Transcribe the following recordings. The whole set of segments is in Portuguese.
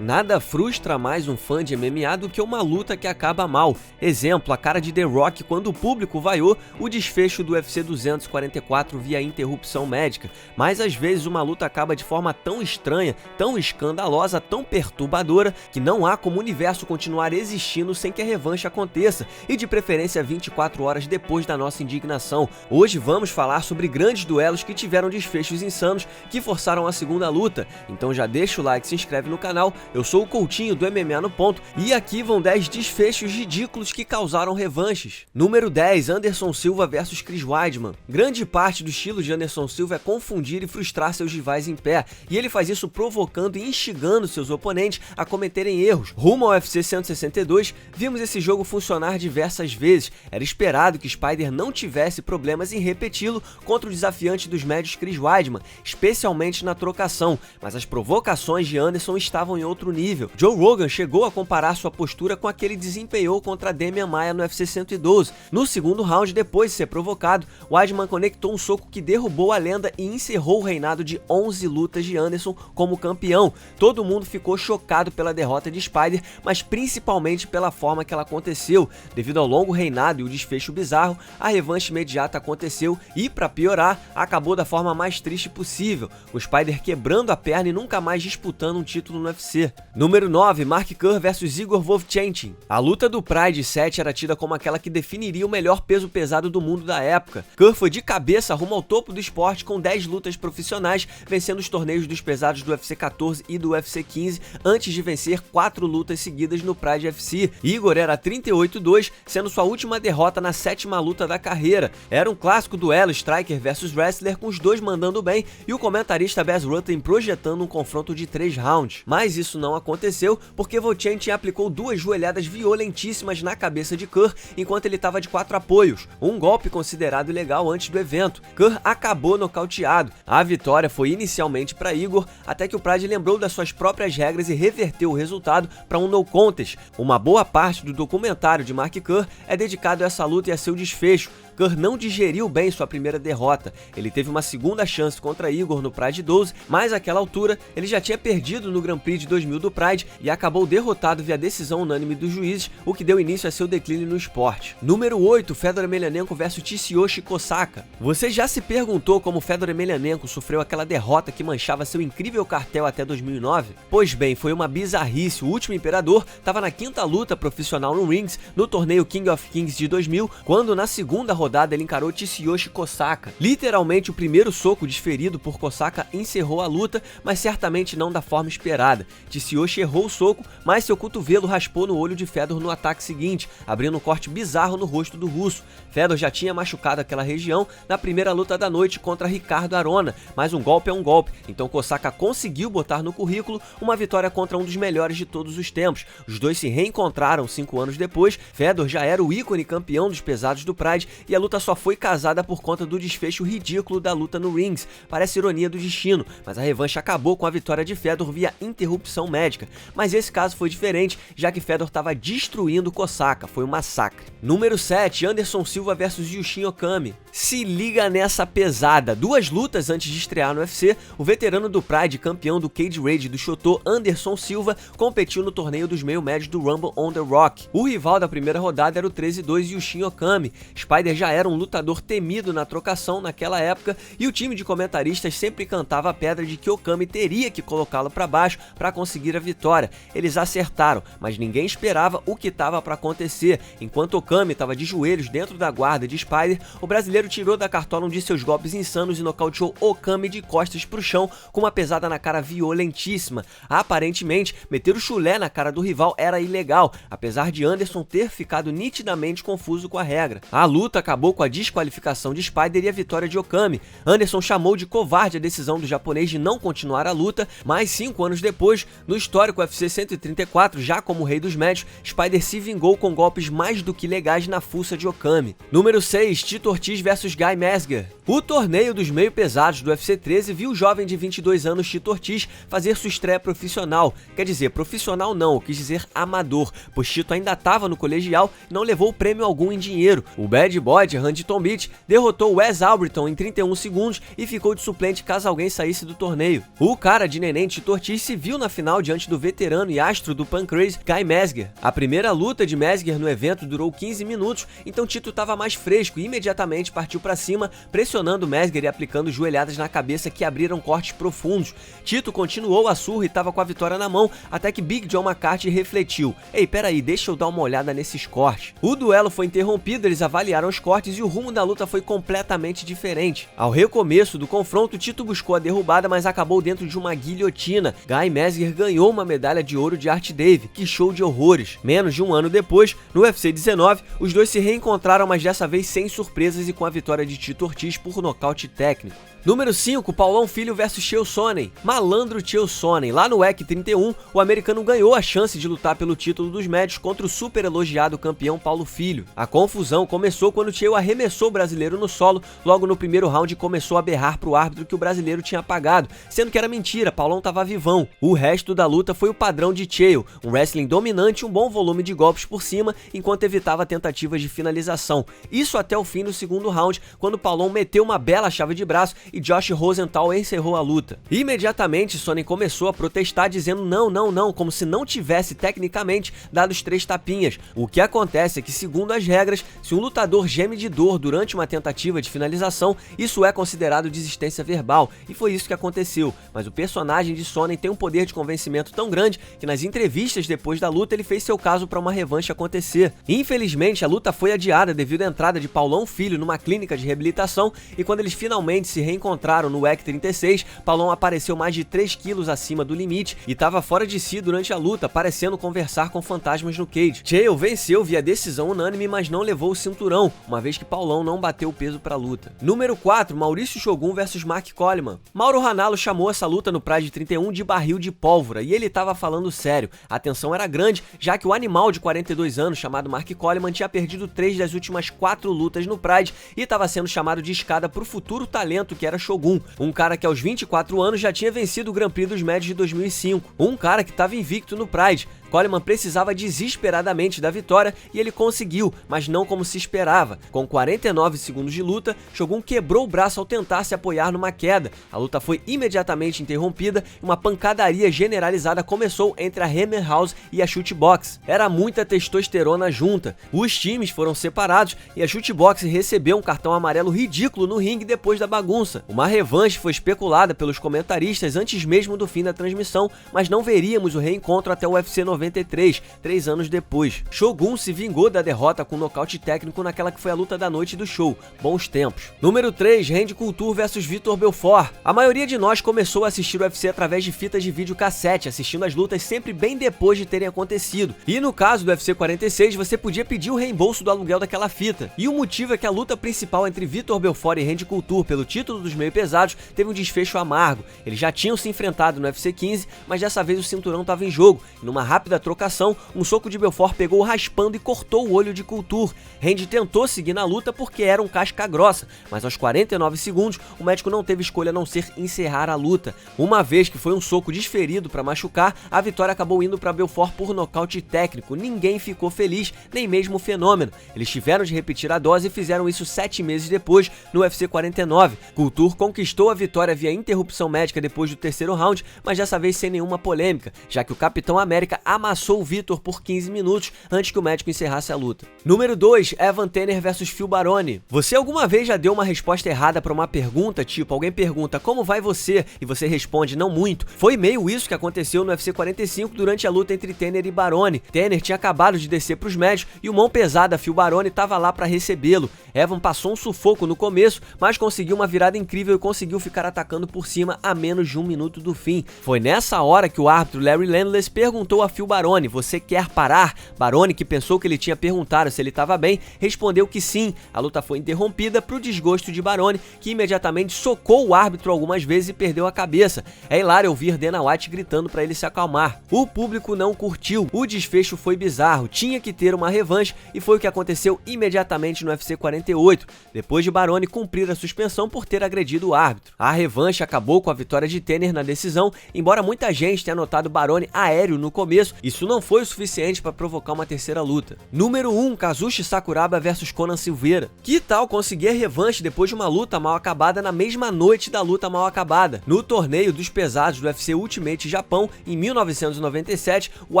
Nada frustra mais um fã de MMA do que uma luta que acaba mal. Exemplo, a cara de The Rock quando o público vaiou o desfecho do UFC 244 via interrupção médica. Mas às vezes uma luta acaba de forma tão estranha, tão escandalosa, tão perturbadora, que não há como o universo continuar existindo sem que a revanche aconteça, e de preferência 24 horas depois da nossa indignação. Hoje vamos falar sobre grandes duelos que tiveram desfechos insanos que forçaram a segunda luta. Então já deixa o like, se inscreve no canal. Eu sou o Coutinho do MMA no Ponto e aqui vão 10 desfechos ridículos que causaram revanches. Número 10, Anderson Silva vs Chris Weidman. Grande parte do estilo de Anderson Silva é confundir e frustrar seus rivais em pé, e ele faz isso provocando e instigando seus oponentes a cometerem erros. Rumo ao UFC 162, vimos esse jogo funcionar diversas vezes. Era esperado que Spider não tivesse problemas em repeti-lo contra o desafiante dos médios Chris Weidman, especialmente na trocação, mas as provocações de Anderson estavam em outro nível. Joe Rogan chegou a comparar sua postura com a que ele desempenhou contra Demian Maia no UFC 112. No segundo round, depois de ser provocado, Weidman conectou um soco que derrubou a lenda e encerrou o reinado de 11 lutas de Anderson como campeão. Todo mundo ficou chocado pela derrota de Spider, mas principalmente pela forma que ela aconteceu. Devido ao longo reinado e o desfecho bizarro, a revanche imediata aconteceu e, para piorar, acabou da forma mais triste possível, o Spider quebrando a perna e nunca mais disputando um título no UFC. Número 9, Mark Kerr vs Igor Vovchanchyn. A luta do Pride 7 era tida como aquela que definiria o melhor peso pesado do mundo da época. Kerr foi de cabeça rumo ao topo do esporte com 10 lutas profissionais, vencendo os torneios dos pesados do UFC 14 e do UFC 15, antes de vencer 4 lutas seguidas no Pride FC. Igor era 38-2, sendo sua última derrota na 7ª luta da carreira. Era um clássico duelo striker versus wrestler, com os dois mandando bem e o comentarista Bas Rutten projetando um confronto de 3 rounds. Mas isso não aconteceu porque Vovchanchyn aplicou 2 joelhadas violentíssimas na cabeça de Kerr enquanto ele estava de 4 apoios, um golpe considerado ilegal antes do evento. Kerr acabou nocauteado. A vitória foi inicialmente para Igor, até que o Pride lembrou das suas próprias regras e reverteu o resultado para um no contest. Uma boa parte do documentário de Mark Kerr é dedicado a essa luta e a seu desfecho. Kerr não digeriu bem sua primeira derrota. Ele teve uma segunda chance contra Igor no Pride 12, mas àquela altura ele já tinha perdido no Grand Prix de 2000 do Pride e acabou derrotado via decisão unânime dos juízes, o que deu início a seu declínio no esporte. Número 8, Fedor Emelianenko vs Tsuyoshi Kosaka. Você já se perguntou como Fedor Emelianenko sofreu aquela derrota que manchava seu incrível cartel até 2009? Pois bem, foi uma bizarrice. O último imperador estava na 5ª luta profissional no Rings, no torneio King of Kings de 2000, quando na segunda rodada ele encarou Tsuyoshi Kosaka. Literalmente o primeiro soco desferido por Kosaka encerrou a luta, mas certamente não da forma esperada. Tsuyoshi errou o soco, mas seu cotovelo raspou no olho de Fedor no ataque seguinte, abrindo um corte bizarro no rosto do russo. Fedor já tinha machucado aquela região na primeira luta da noite contra Ricardo Arona, mas um golpe é um golpe, então Kosaka conseguiu botar no currículo uma vitória contra um dos melhores de todos os tempos. Os dois se reencontraram 5 anos depois. Fedor já era o ícone campeão dos pesados do Pride e a luta só foi casada por conta do desfecho ridículo da luta no Rings. Parece ironia do destino, mas a revanche acabou com a vitória de Fedor via interrupção médica. Mas esse caso foi diferente, já que Fedor estava destruindo Kosaka, foi um massacre. Número 7, Anderson Silva vs Yushin Okami. Se liga nessa pesada. 2 lutas antes de estrear no UFC, o veterano do Pride, campeão do Cage Rage do Shotô, Anderson Silva, competiu no torneio dos meio-médios do Rumble on the Rock. O rival da primeira rodada era o 13-2 Yushin Okami. Spider já era um lutador temido na trocação naquela época e o time de comentaristas sempre cantava a pedra de que Okami teria que colocá-lo para baixo para conseguir a vitória. Eles acertaram, mas ninguém esperava o que estava para acontecer. Enquanto Okami estava de joelhos dentro da guarda de Spider, o brasileiro tirou da cartola um de seus golpes insanos e nocauteou Okami de costas para o chão com uma pesada na cara violentíssima. Aparentemente, meter o chulé na cara do rival era ilegal, apesar de Anderson ter ficado nitidamente confuso com a regra. A luta acabou com a desqualificação de Spider e a vitória de Okami. Anderson chamou de covarde a decisão do japonês de não continuar a luta, mas 5 anos depois, no histórico UFC 134, já como rei dos médios, Spider se vingou com golpes mais do que legais na fuça de Okami. Número 6, Tito Ortiz vs Guy Mezger. O torneio dos meio pesados do UFC 13 viu o jovem de 22 anos Tito Ortiz fazer sua estreia profissional. Quer dizer, profissional não, quis dizer amador, pois Tito ainda estava no colegial e não levou prêmio algum em dinheiro. O bad boy de Huntington Beach derrotou Wes Alberton em 31 segundos e ficou de suplente caso alguém saísse do torneio. O cara de neném Tito Ortiz se viu na final diante do veterano e astro do Pancrase, Guy Mezger. A primeira luta de Mezger no evento durou 15 minutos, então Tito estava mais fresco e imediatamente partiu para cima, pressionando Mezger e aplicando joelhadas na cabeça que abriram cortes profundos. Tito continuou a surra e estava com a vitória na mão, até que Big John McCarthy refletiu: ei, peraí, deixa eu dar uma olhada nesses cortes. O duelo foi interrompido, eles avaliaram os cortes e o rumo da luta foi completamente diferente. Ao recomeço do confronto, Tito buscou a derrubada, mas acabou dentro de uma guilhotina. Guy Mezger ganhou uma medalha de ouro de Art Dave. Que show de horrores! Menos de um ano depois, no UFC 19, os dois se reencontraram, mas dessa vez sem surpresas e com a vitória de Tito Ortiz por nocaute técnico. Número 5, Paulão Filho vs Chael Sonnen. Malandro Chael Sonnen. Lá no WEC 31, o americano ganhou a chance de lutar pelo título dos médios contra o super elogiado campeão Paulo Filho. A confusão começou quando Chael arremessou o brasileiro no solo, logo no primeiro round começou a berrar pro árbitro que o brasileiro tinha apagado, sendo que era mentira, Paulão tava vivão. O resto da luta foi o padrão de Chael, um wrestling dominante e um bom volume de golpes por cima, enquanto evitava tentativas de finalização. Isso até o fim do segundo round, quando Paulão meteu uma bela chave de braço e Josh Rosenthal encerrou a luta. Imediatamente, Sonnen começou a protestar dizendo não, como se não tivesse tecnicamente dado os 3 tapinhas. O que acontece é que, segundo as regras, se um lutador geme de dor durante uma tentativa de finalização, isso é considerado desistência verbal, e foi isso que aconteceu. Mas o personagem de Sonnen tem um poder de convencimento tão grande que nas entrevistas depois da luta ele fez seu caso para uma revanche acontecer. Infelizmente, a luta foi adiada devido à entrada de Paulão Filho numa clínica de reabilitação, e quando eles finalmente se reencontraram no WEC 36, Paulão apareceu mais de 3 quilos acima do limite e estava fora de si durante a luta, parecendo conversar com fantasmas no cage. Chael venceu via decisão unânime, mas não levou o cinturão, uma vez que Paulão não bateu o peso para a luta. Número 4, Maurício Shogun vs Mark Coleman. Mauro Ranallo chamou essa luta no Pride 31 de barril de pólvora, e ele estava falando sério. A tensão era grande, já que o animal de 42 anos, chamado Mark Coleman, tinha perdido 3 das últimas 4 lutas no Pride e estava sendo chamado de escada para o futuro talento que era Shogun, um cara que aos 24 anos já tinha vencido o Grand Prix dos médios de 2005, um cara que estava invicto no Pride. Coleman precisava desesperadamente da vitória e ele conseguiu, mas não como se esperava. Com 49 segundos de luta, Shogun quebrou o braço ao tentar se apoiar numa queda. A luta foi imediatamente interrompida e uma pancadaria generalizada começou entre a Hammer House e a Shootbox. Era muita testosterona junta. Os times foram separados e a Shootbox recebeu um cartão amarelo ridículo no ringue depois da bagunça. Uma revanche foi especulada pelos comentaristas antes mesmo do fim da transmissão, mas não veríamos o reencontro até o UFC 93, 3 anos depois. Shogun se vingou da derrota com nocaute técnico naquela que foi a luta da noite do show. Bons tempos. Número 3, Randy Couture vs Vitor Belfort. A maioria de nós começou a assistir o UFC através de fitas de videocassete, assistindo as lutas sempre bem depois de terem acontecido. E no caso do UFC 46, você podia pedir o reembolso do aluguel daquela fita. E o motivo é que a luta principal entre Vitor Belfort e Randy Couture pelo título dos meio pesados teve um desfecho amargo. Eles já tinham se enfrentado no UFC 15, mas dessa vez o cinturão estava em jogo. E numa rápida trocação, um soco de Belfort pegou raspando e cortou o olho de Couture. Randy tentou seguir na luta porque era um casca grossa, mas aos 49 segundos o médico não teve escolha a não ser encerrar a luta. Uma vez que foi um soco desferido para machucar, a vitória acabou indo para Belfort por nocaute técnico. Ninguém ficou feliz, nem mesmo o Fenômeno. Eles tiveram de repetir a dose e fizeram isso 7 meses depois, no UFC 49. Couture conquistou a vitória via interrupção médica depois do terceiro round, mas dessa vez sem nenhuma polêmica, já que o Capitão América amassou o Vitor por 15 minutos antes que o médico encerrasse a luta. Número 2, Evan Tanner vs Phil Baroni. Você alguma vez já deu uma resposta errada para uma pergunta, tipo, alguém pergunta como vai você e você responde não muito? Foi meio isso que aconteceu no UFC 45 durante a luta entre Tanner e Baroni. Tanner tinha acabado de descer para os médios e o mão pesada Phil Baroni estava lá para recebê-lo. Evan passou um sufoco no começo, mas conseguiu uma virada incrível e conseguiu ficar atacando por cima a menos de 1 minuto do fim. Foi nessa hora que o árbitro Larry Landless perguntou a Phil Baroni: "Você quer parar?" Baroni, que pensou que ele tinha perguntado se ele estava bem, respondeu que sim. A luta foi interrompida pro desgosto de Baroni, que imediatamente socou o árbitro algumas vezes e perdeu a cabeça. É hilário ouvir Dana White gritando para ele se acalmar. O público não curtiu, o desfecho foi bizarro, tinha que ter uma revanche e foi o que aconteceu imediatamente no UFC 48, depois de Baroni cumprir a suspensão por ter agredido o árbitro. A revanche acabou com a vitória de Tanner na decisão, embora muita gente tenha notado Baroni aéreo no começo, isso não foi o suficiente para provocar uma terceira luta. Número 1, Kazushi Sakuraba vs Conan Silveira. Que tal conseguir a revanche depois de uma luta mal acabada na mesma noite da luta mal acabada? No torneio dos pesados do UFC Ultimate Japão, em 1997, o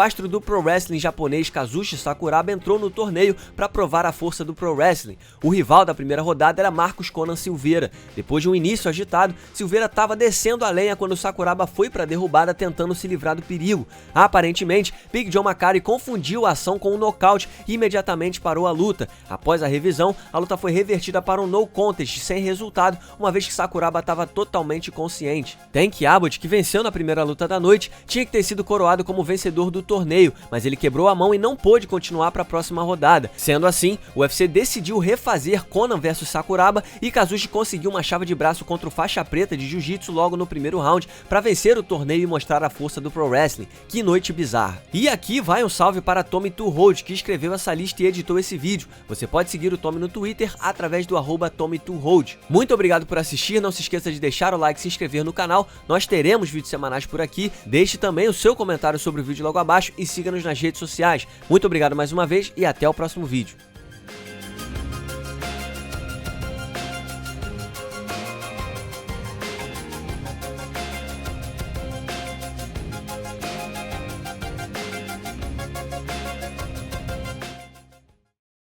astro do Pro Wrestling japonês Kazushi Sakuraba entrou no torneio para provar a força do Pro Wrestling. O rival da primeira rodada era Marcos Conan Silveira. Depois de um início agitado, Silveira estava descendo a lenha quando Sakuraba foi para a derrubada tentando se livrar do perigo. Aparentemente, Big John Macari confundiu a ação com um nocaute e imediatamente parou a luta. Após a revisão, a luta foi revertida para um no contest sem resultado, uma vez que Sakuraba estava totalmente consciente. Tank Abbott, que venceu na primeira luta da noite, tinha que ter sido coroado como vencedor do torneio, mas ele quebrou a mão e não pôde continuar para a próxima rodada. Sendo assim, o UFC decidiu refazer Conan vs Sakuraba e Kazushi conseguiu uma chave de braço contra o faixa preta de jiu-jitsu logo no primeiro round para vencer o torneio e mostrar a força do Pro Wrestling. Que noite bizarra. E aqui vai um salve para Tommy Two Hold, que escreveu essa lista e editou esse vídeo. Você pode seguir o Tommy no Twitter através do @TommyTwoHold. Muito obrigado por assistir, não se esqueça de deixar o like e se inscrever no canal, nós teremos vídeos semanais por aqui, deixe também o seu comentário sobre o vídeo logo abaixo e siga-nos nas redes sociais. Muito obrigado mais uma vez e até o próximo vídeo.